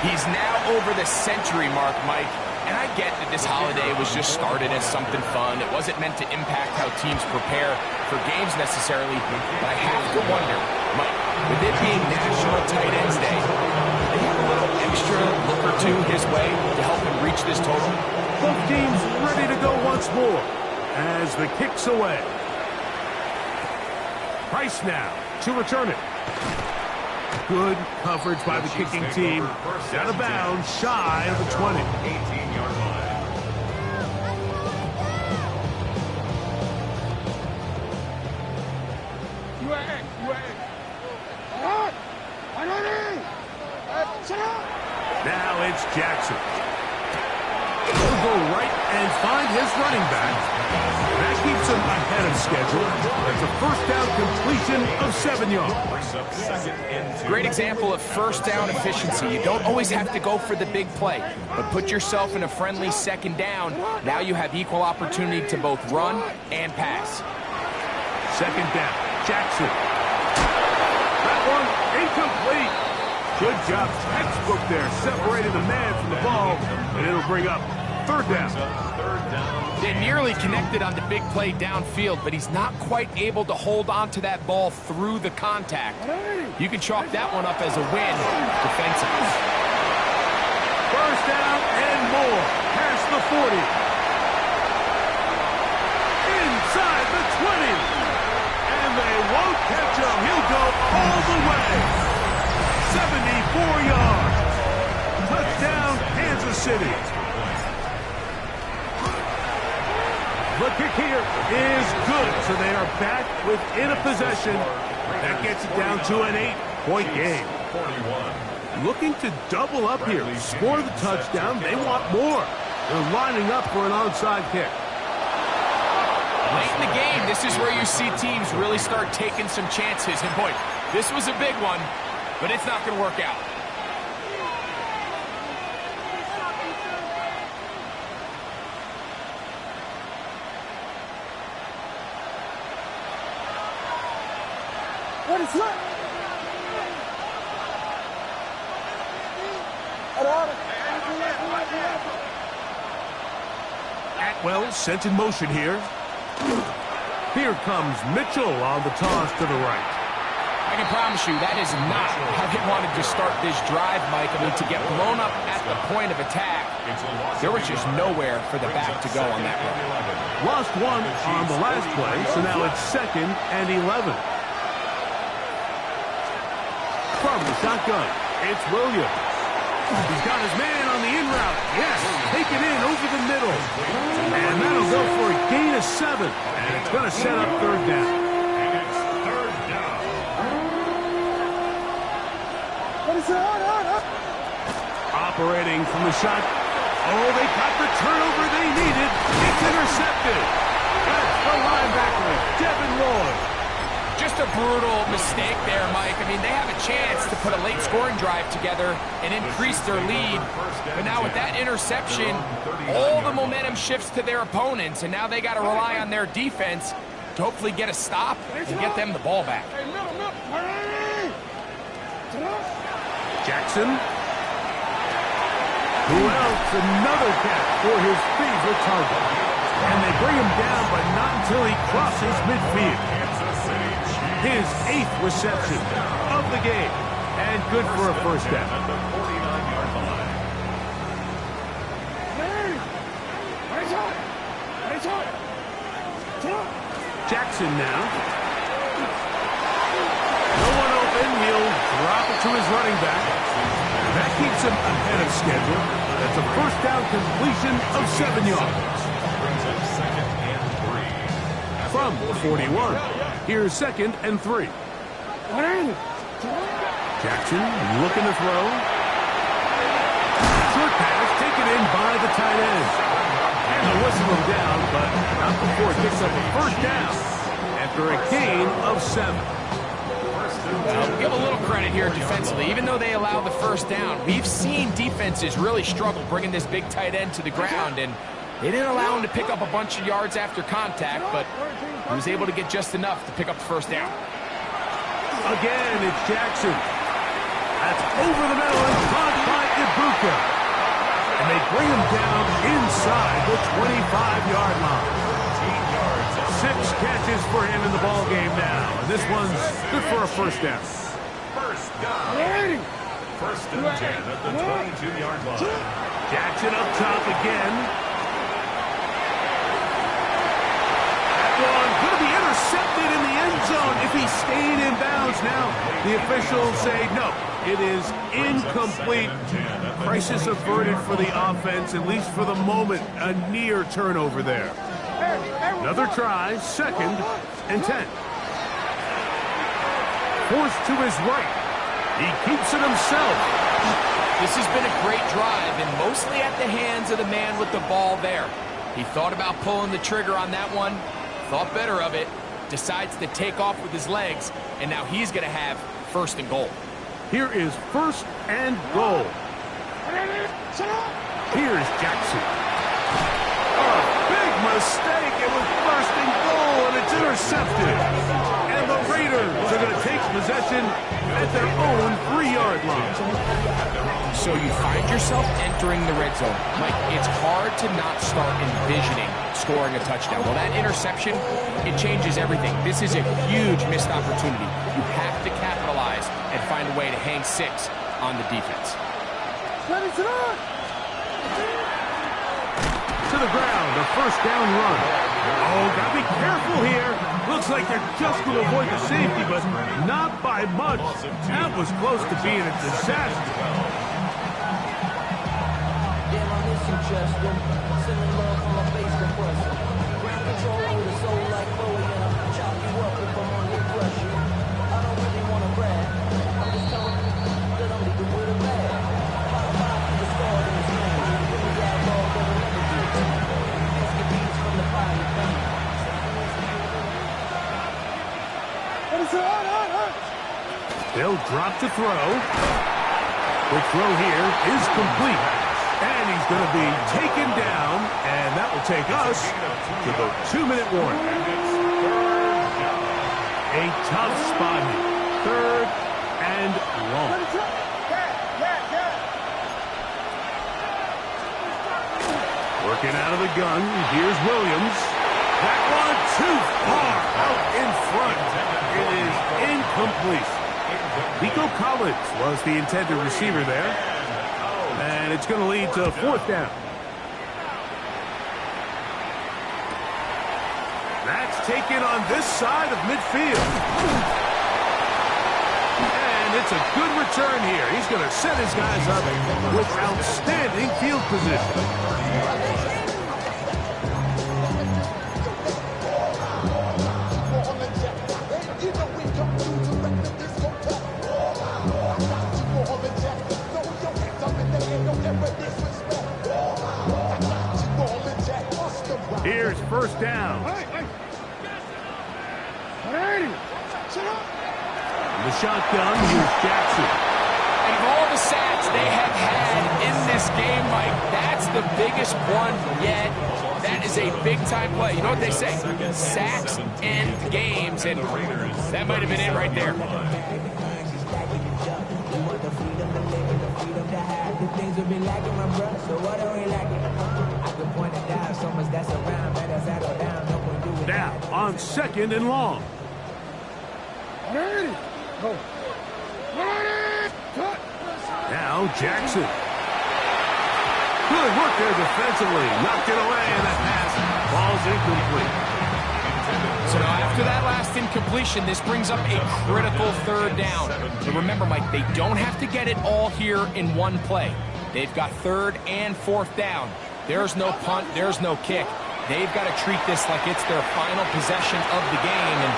He's now over the century mark, Mike. And I get that this holiday was just started as something fun. It wasn't meant to impact how teams prepare for games necessarily. But I have to wonder, Mike, with it being National Tight Ends Day, do they have a little extra look or two his way to help him reach this total? Both teams ready to go once more as the kick's away. Price now to return it. Good coverage by the kicking team. Out of bounds, shy of the 20. 18-yard line. Now it's Jackson. He'll go right and find his running back. That keeps him ahead of schedule. That's a first down completion of 7 yards. Great example of first down efficiency. You don't always have to go for the big play, but put yourself in a friendly second down. Now you have equal opportunity to both run and pass. Second down, Jackson. That one incomplete. Good job, textbook there, separating the man from the ball, and it'll bring up third down. They nearly connected on the big play downfield, but he's not quite able to hold on to that ball through the contact. You can chalk that one up as a win defensively. First down and more, past the 40. Inside the 20. And they won't catch him. He'll go all the way. 74 yards. Touchdown, Kansas City. The kick here is good, so they are back within a possession. That gets it down to an 8-point game. Looking to double up here, score the touchdown. They want more. They're lining up for an onside kick. Late in the game, this is where you see teams really start taking some chances. And boy, this was a big one, but it's not going to work out. What is that? Atwell sent in motion here. Here comes Mitchell on the toss to the right. I can promise you that is not how they wanted to start this drive, Mike. I mean, to get blown up at the point of attack, there was just nowhere for the back to go on that run. Lost one on the last play, so now it's 2nd and 11. From the shotgun, it's Williams. He's got his man on the in route. Yes, take it in over the middle. And that'll go for a gain of 7. And it's going to set up third down. And it's third down. Operating from the shot. Oh, they got the turnover they needed. It's intercepted. That's the linebacker, Devin Lloyd. Just a brutal mistake there, Mike. I mean, they have a chance to put a late scoring drive together and increase their lead. But now with that interception, all the momentum shifts to their opponents, and now they got to rely on their defense to hopefully get a stop and get them the ball back. Jackson. Who else? Another catch for his favorite target. And they bring him down, but not until he crosses midfield. His 8th reception of the game. And good for a first down. At the 49-yard line. Jackson now. No one open. He'll drop it to his running back. That keeps him ahead of schedule. That's a first down completion of 7 yards. Brings up 2nd and 3. From the 41. Here's 2nd and 3. Jackson looking to throw. Short pass taken in by the tight end. And the whistle him down, but not before it picks up a first down after a gain of 7. Give a little credit here defensively. Even though they allow the first down, we've seen defenses really struggle bringing this big tight end to the ground, and they didn't allow him to pick up a bunch of yards after contact, but he was able to get just enough to pick up the first down. Again, it's Jackson. That's over the middle and caught by Ibuka. And they bring him down inside the 25-yard line. 6 catches for him in the ball game now. And this one's good for a first down. First down. First and 10 at the 22-yard line. Jackson up top again. That one going to be intercepted in the end zone if he stayed in bounds. Now the officials say no. It is incomplete. Crisis averted for the offense, at least for the moment. A near turnover there. Another try, 2nd and 10. Forced to his right. He keeps it himself. This has been a great drive, and mostly at the hands of the man with the ball there. He thought about pulling the trigger on that one, thought better of it, decides to take off with his legs, and now he's going to have 1st and goal. Here is 1st and goal. Here's Jackson. Big mistake. It was 1st and goal, and it's intercepted. And the Raiders are going to take possession at their own 3-yard line. So you find yourself entering the red zone. Mike, it's hard to not start envisioning scoring a touchdown. Well, that interception, it changes everything. This is a huge missed opportunity. You have to capitalize and find a way to hang 6 on the defense. To the ground, a first down run. Oh, gotta be careful here. Looks like they're just going to avoid the safety, but not by much. That was close to being a disaster. They'll drop to throw. The throw here is complete. And he's going to be taken down. And that will take us to the 2-minute warning. A tough spot here. 3rd and long. Working out of the gun. Here's Williams. That one too far out in front. It is incomplete. Nico Collins was the intended receiver there. And it's going to lead to 4th down. That's taken on this side of midfield. And it's a good return here. He's going to set his guys up with outstanding field position. Here's 1st down. The shotgun, here's Jackson. And of all the sacks they have had in this game, Mike, that's the biggest one yet. That is a big-time play. You know what they say? Sacks end games, and that might have been it right there. Now, on 2nd and long. Ready. Go. Cut. Now Jackson. Good work there defensively. Knocked it away, and that pass falls incomplete. So now after that last incompletion, this brings up a critical third down. But remember, Mike, they don't have to get it all here in one play. They've got third and fourth down. There's no punt, there's no kick. They've got to treat this like it's their final possession of the game, and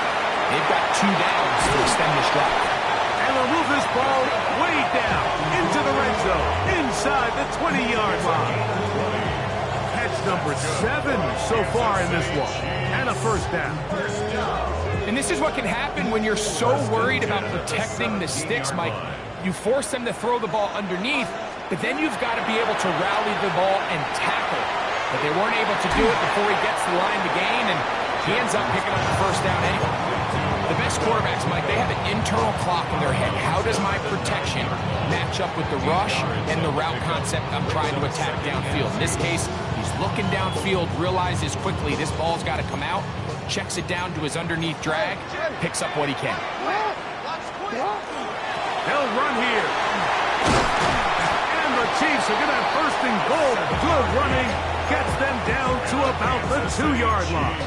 they've got 2 downs to extend this drive. And they'll move this ball way down into the red zone, inside the 20-yard line. Catch number 7 so far in this one, and a first down. And this is what can happen when you're so worried about protecting the sticks, Mike. You force them to throw the ball underneath, but then you've got to be able to rally the ball and tackle. But they weren't able to do it before he gets the line to gain, and he ends up picking up the first down anyway. The best quarterbacks, Mike, they have an internal clock in their head. How does my protection match up with the rush and the route concept I'm trying to attack downfield? In this case, he's looking downfield, realizes quickly this ball's got to come out, checks it down to his underneath drag, picks up what he can. They'll run here. And the Chiefs are going to have first and goal. Good running gets them down to about the 2-yard line.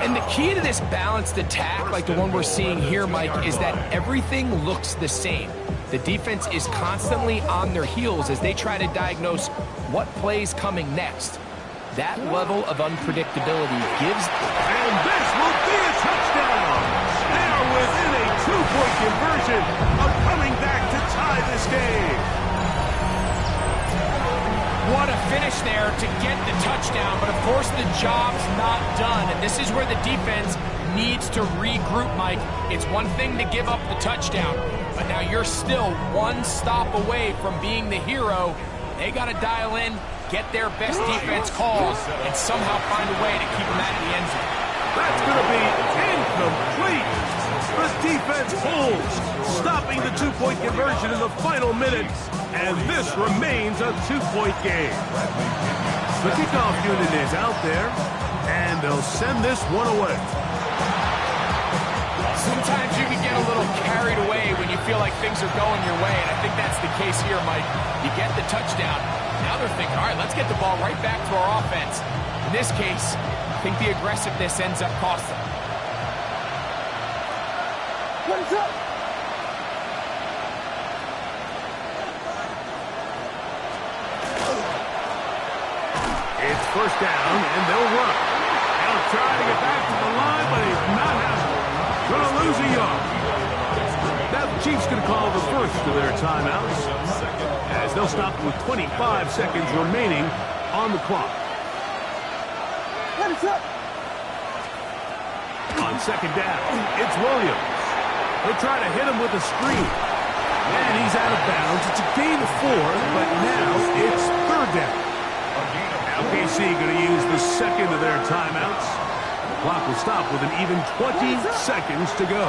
And the key to this balanced attack, like the one we're seeing here, Mike, is that everything looks the same. The defense is constantly on their heels as they try to diagnose what play's coming next. That level of unpredictability gives... And this will be a touchdown! They are within a 2-point conversion of coming back to tie this game. What a finish there to get the touchdown, but of course the job's not done, and this is where the defense needs to regroup, Mike. It's one thing to give up the touchdown, but now you're still one stop away from being the hero. They got to dial in, get their best defense calls, and somehow find a way to keep them out of the end zone. That's going to be incomplete. The defense holds, stopping the 2-point conversion in the final minute, and this remains a 2-point game. The kickoff unit is out there, and they'll send this one away. Sometimes you can get a little carried away when you feel like things are going your way, and I think that's the case here, Mike. You get the touchdown, now they're thinking, all right, let's get the ball right back to our offense. In this case, I think the aggressiveness ends up costing them. What's up? It's first down, and they'll run. They'll try to get back to the line, but he's not having it. Going to lose a yard. Now the Chiefs going to call the first of their timeouts, as they'll stop with 25 seconds remaining on the clock. What is up? On second down, it's Williams. They'll try to hit him with a screen. And he's out of bounds. It's a gain of 4, but now it's third down. Now KC going to use the second of their timeouts. The clock will stop with an even 20 seconds to go.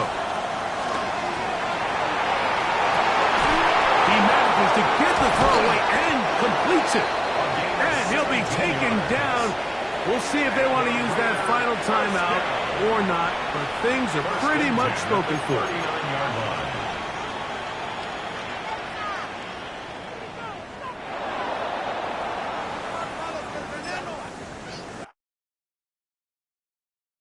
He manages to get the throwaway and completes it. And he'll be taken down. We'll see if they want to use that final timeout or not, but things are pretty much spoken for.